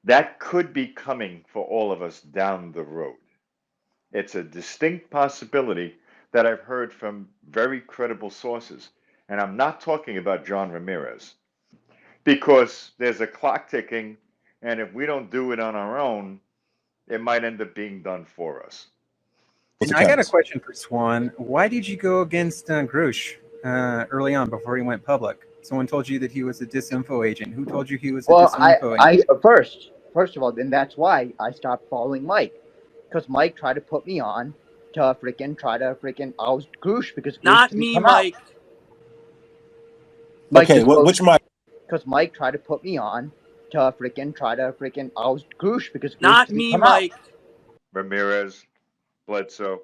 that could be coming for all of us down the road. It's a distinct possibility that I've heard from very credible sources. And I'm not talking about John Ramirez, because there's a clock ticking, and if we don't do it on our own, it might end up being done for us. And I got a question for Swan. Why did you go against Grush early on before he went public? Someone told you that he was a disinfo agent. Who told you he was a Well, disinfo I agent? first of all, then that's why I stopped following Mike, because Mike tried to put me on to freaking I was Goosh because Goosh Not didn't me, come out. Mike. Mike just goes because Mike tried to put me on to freaking I was Goosh because Goosh Not didn't me, come out. Mike. Ramirez, Bledsoe,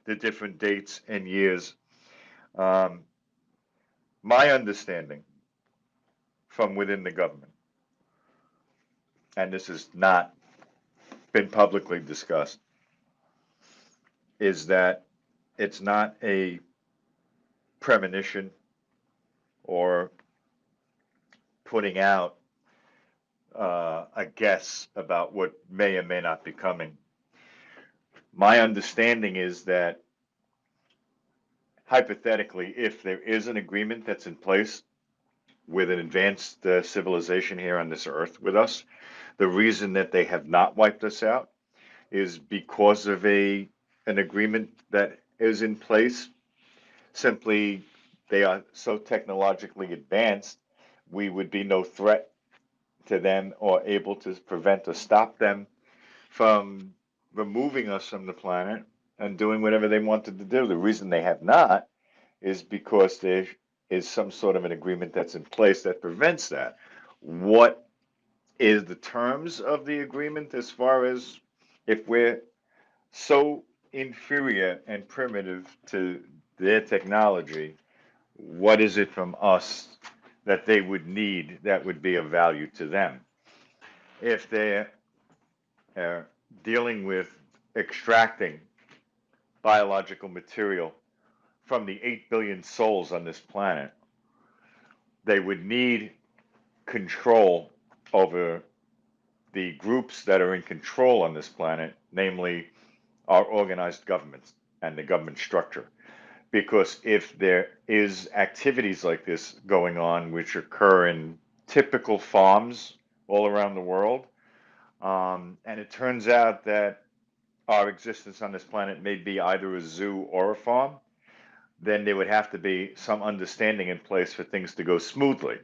the different dates and years. Um, my understanding from within the government, and this has not been publicly discussed, is that it's not a premonition or putting out a guess about what may or may not be coming. My understanding is that hypothetically, if there is an agreement that's in place with an advanced civilization here on this earth with us, the reason that they have not wiped us out is because of an agreement that is in place. Simply, they are so technologically advanced, we would be no threat to them or able to prevent or stop them from removing us from the planet and doing whatever they wanted to do. The reason they have not is because there is some sort of an agreement that's in place that prevents that. What is the terms of the agreement as far as if we're so inferior and primitive to their technology, what is it from us that they would need that would be of value to them? If they're dealing with extracting biological material from the 8 billion souls on this planet, they would need control over the groups that are in control on this planet, namely our organized governments and the government structure. Because if there is activities like this going on, which occur in typical farms all around the world, and it turns out that our existence on this planet may be either a zoo or a farm, then there would have to be some understanding in place for things to go smoothly.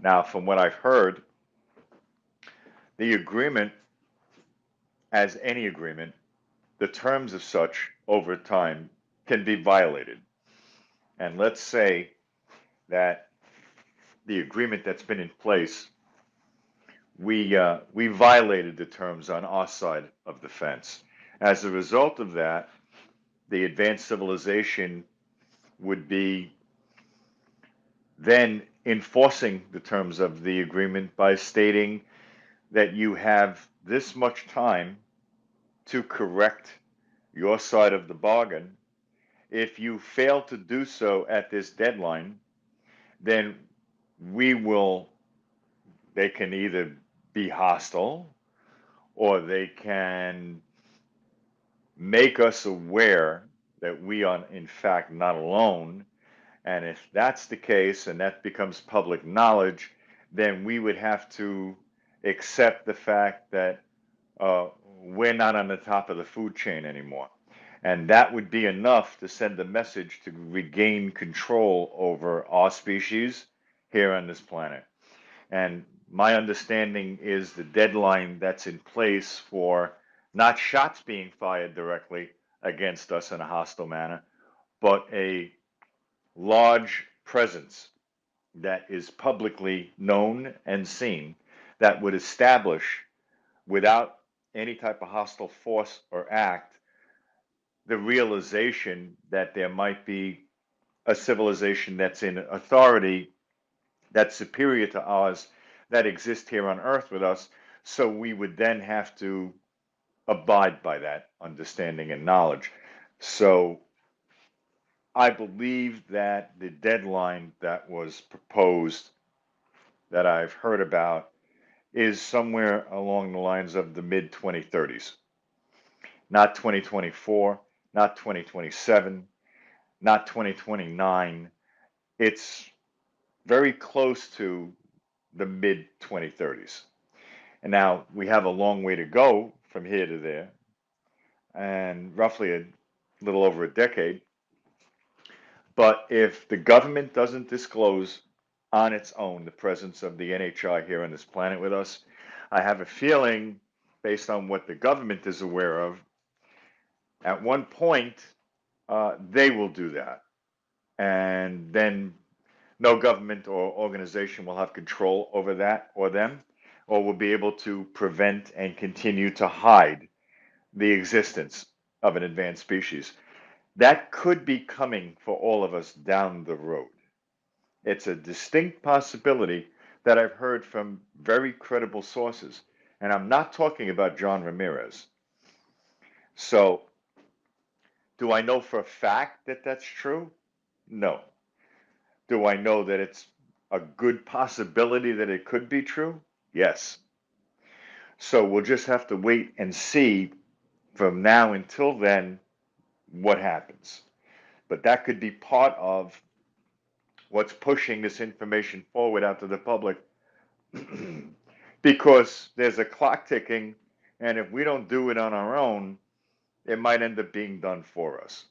Now, from what I've heard, the agreement, as any agreement, the terms of such over time can be violated. And let's say that the agreement that's been in place, we violated the terms on our side of the fence. As a result of that, the advanced civilization would be then enforcing the terms of the agreement by stating that you have this much time to correct your side of the bargain. If you fail to do so at this deadline, then we will, they can either be hostile or they can make us aware that we are in fact not alone. And if that's the case and that becomes public knowledge, then we would have to accept the fact that we're not on the top of the food chain anymore. And that would be enough to send a message to regain control over our species here on this planet. And my understanding is the deadline that's in place for not shots being fired directly against us in a hostile manner, but a large presence that is publicly known and seen that would establish, without any type of hostile force or act, the realization that there might be a civilization that's in authority that's superior to ours that exists here on Earth with us. So we would then have to abide by that understanding and knowledge. So I believe that the deadline that was proposed, that I've heard about, is somewhere along the lines of the mid 2030s. Not 2024, not 2027, not 2029. It's very close to the mid 2030s. And now we have a long way to go from here to there, and roughly a little over a decade. But if the government doesn't disclose on its own the presence of the NHI here on this planet with us, I have a feeling, based on what the government is aware of, at one point they will do that. And then no government or organization will have control over that or them, or will be able to prevent and continue to hide the existence of an advanced species. That could be coming for all of us down the road. It's a distinct possibility that I've heard from very credible sources. And I'm not talking about John Ramirez. So, do I know for a fact that that's true? No. Do I know that it's a good possibility that it could be true? Yes. So we'll just have to wait and see from now until then what happens. But that could be part of what's pushing this information forward out to the public because there's a clock ticking, and if we don't do it on our own, it might end up being done for us.